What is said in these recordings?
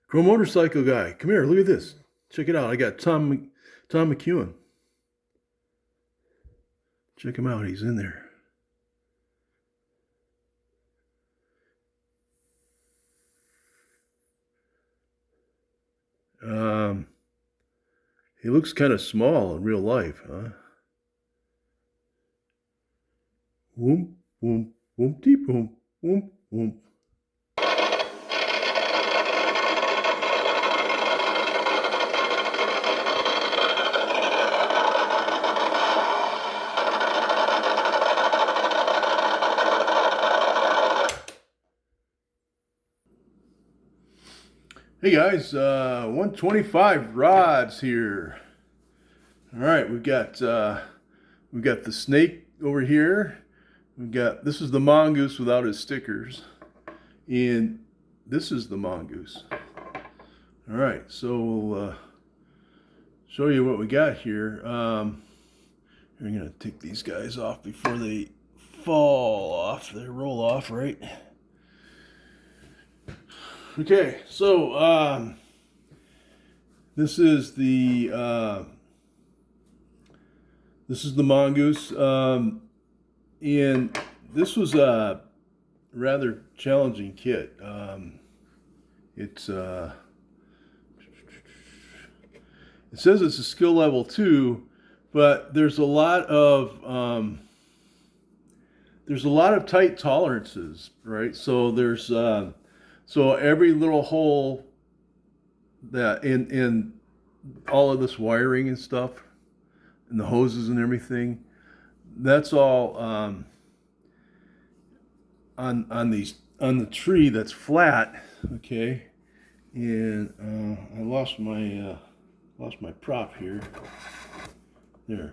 Pro motorcycle guy, come here. Look at this. Check it out. I got Tom McEwen. Check him out. He's in there. Um, he looks kind of small in real life, huh? Whoop, whoop, whoop, deep, whoop, whoop, whoop. Hey guys, 125 rods here. All right, we've got the snake over here. This is the mongoose without his stickers, and this is the mongoose. All right, so we'll show you what we got here. We're gonna take these guys off before they fall off. They roll off, right? Okay, so this is the mongoose, and this was a rather challenging kit. It's it says it's a skill level 2, but there's a lot of tight tolerances, right? So there's so every little hole that in all of this wiring and stuff, and the hoses and everything, that's all on the tree that's flat, okay. And I lost my prop here. There.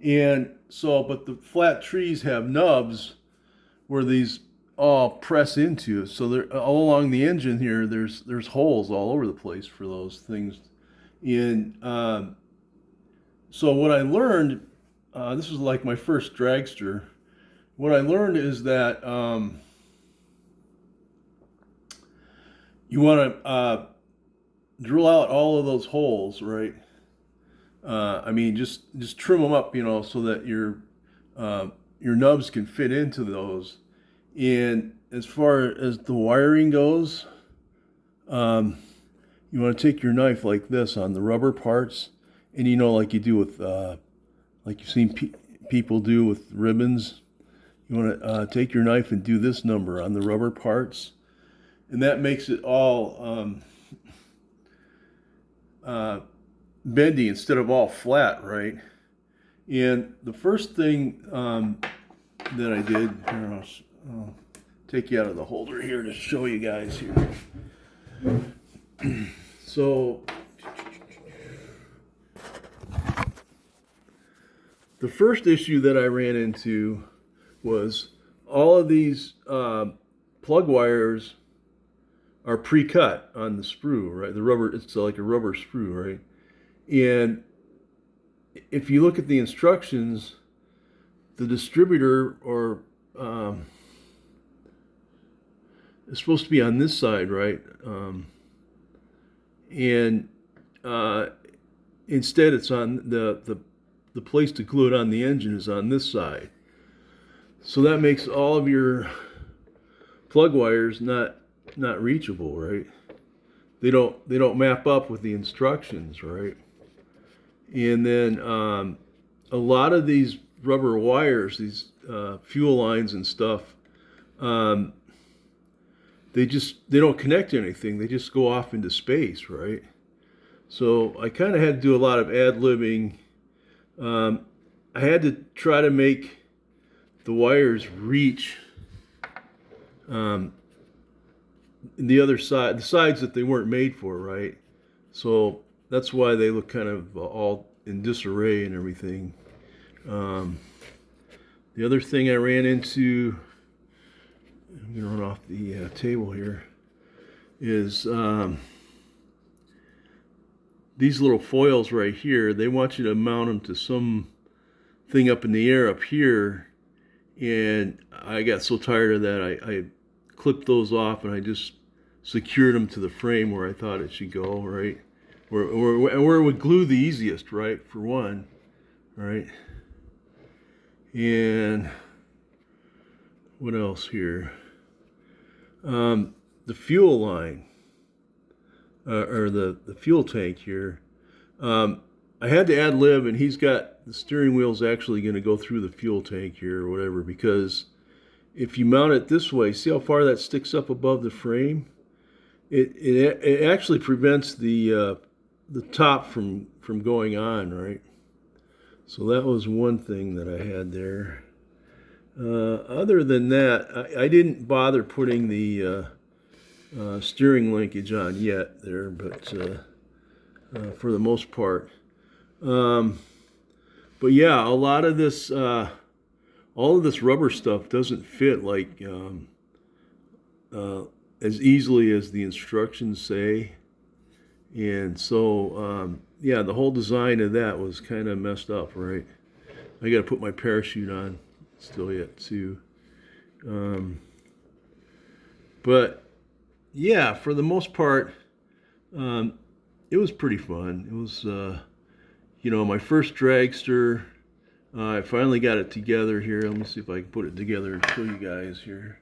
And so, but the flat trees have nubs where these all press into. So there, all along the engine here, there's holes all over the place for those things. And so what I learned, this was like my first dragster. What I learned is that you want to drill out all of those holes, right? I mean, just trim them up, so that your nubs can fit into those. And as far as the wiring goes, you want to take your knife like this on the rubber parts, and like you do with, like you've seen people do with ribbons. You want to take your knife and do this number on the rubber parts, and that makes it all bendy instead of all flat, right? And the first thing that I did, here, I'll take you out of the holder here to show you guys here. So the first issue that I ran into was all of these plug wires are pre-cut on the sprue, right? The rubber, it's like a rubber sprue, right? And if you look at the instructions, the distributor or is supposed to be on this side, right? And instead, it's on the place to glue it on the engine is on this side. So that makes all of your plug wires not reachable, right? They don't map up with the instructions, right? And then a lot of these rubber wires, these fuel lines and stuff, they don't connect to anything. They just go off into space, right? So I kind of had to do a lot of ad-libbing. I had to try to make the wires reach the other side, the sides that they weren't made for, right? So that's why they look kind of all in disarray and everything. The other thing I ran into, I'm going to run off the table here, is these little foils right here. They want you to mount them to some thing up in the air up here, and I got so tired of that, I clipped those off and I just secured them to the frame where I thought it should go, right? Where it would glue the easiest, right? For one, right? And what else here? The fuel line, or the fuel tank here. I had to ad lib, and he's got the steering wheel's actually going to go through the fuel tank here or whatever, because if you mount it this way, see how far that sticks up above the frame? It actually prevents the top from going on, right? So that was one thing that I had there. Other than that, I didn't bother putting the steering linkage on yet there, but for the most part. But yeah, a lot of this, all of this rubber stuff doesn't fit like as easily as the instructions say. And so, yeah, the whole design of that was kind of messed up, right? I got to put my parachute on still yet too. But yeah, for the most part, it was pretty fun. It was, you know, my first dragster. I finally got it together here. Let me see if I can put it together and show you guys here.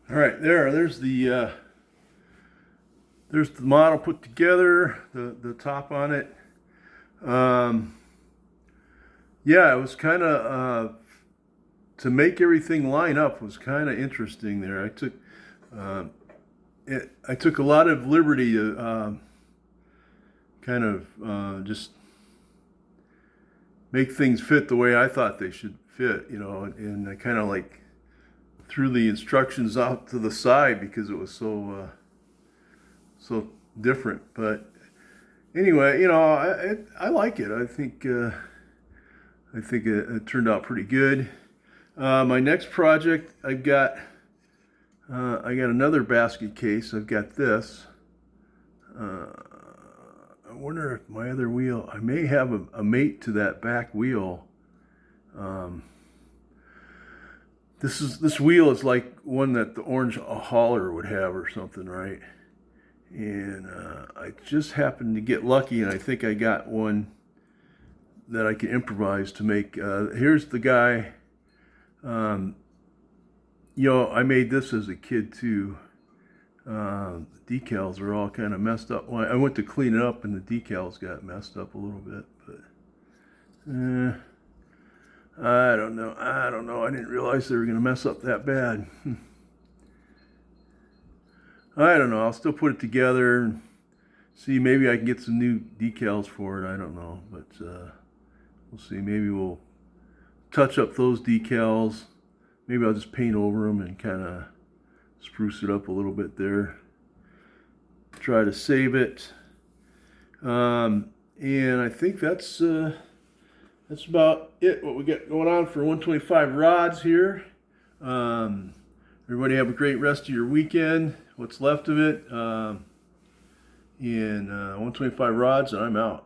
All right, there's the model put together, the top on it. Yeah, it was kind of to make everything line up was kind of interesting there. I took a lot of liberty to kind of just make things fit the way I thought they should fit, you know, and I kind of like threw the instructions out to the side because it was so so different. But anyway, you know, I like it. I think it turned out pretty good. My next project, I got another basket case. I've got this. I wonder if my other wheel, I may have a mate to that back wheel. This wheel is like one that the orange hauler would have or something, right? And I just happened to get lucky, and I think I got one that I can improvise to make. Here's the guy. You know, I made this as a kid too. The decals are all kind of messed up. Well, I went to clean it up, and the decals got messed up a little bit, but I don't know. I didn't realize they were going to mess up that bad. I don't know. I'll still put it together and see. Maybe I can get some new decals for it. I don't know, but we'll see. Maybe we'll touch up those decals. Maybe I'll just paint over them and kind of spruce it up a little bit there. Try to save it. And I think that's about it, what we got going on for 125 rods here. Everybody have a great rest of your weekend, what's left of it. And 125 rods, and I'm out.